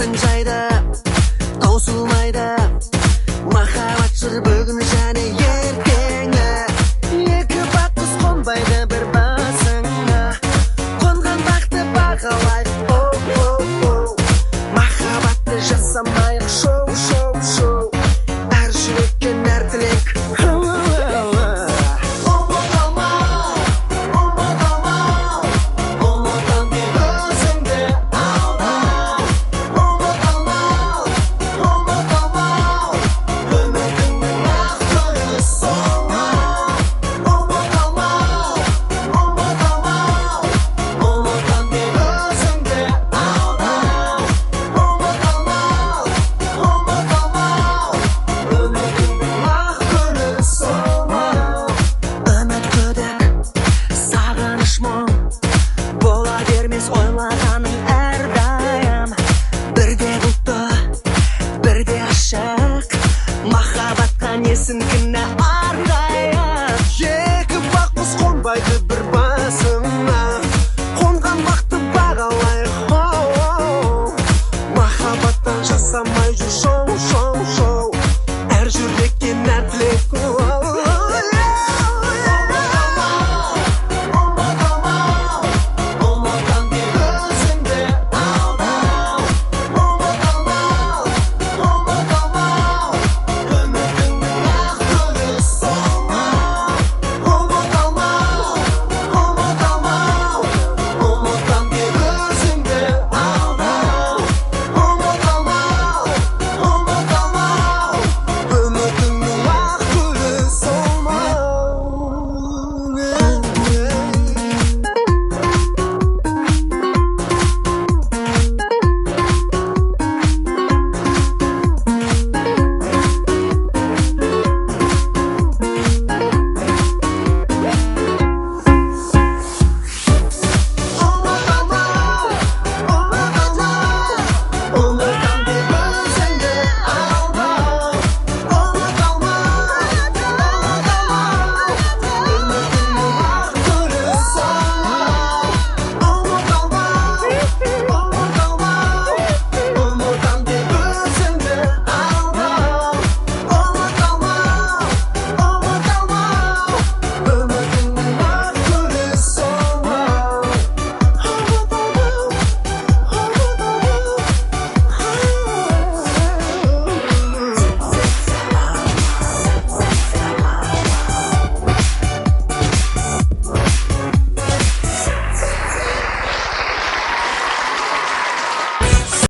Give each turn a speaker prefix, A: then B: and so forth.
A: күткен жайды таусылмайды. Махаббат жыр бүгін және ертеңі. Екі бақ құс қонбайды бір басыңа. Қонған бақты бағалайық. Махаббатты жасамайық шоу. Әр жүреккен әр тілек. Бола бермес ойлағаның әрдайым. Бірде бұлтты, бірде ашық. Махаббатқа несін кінә арнайық. Екі бақ құс қонбайды бір басыңа. Қонған бақты бағалайық. Махаббаттан жасамай жүр шоу.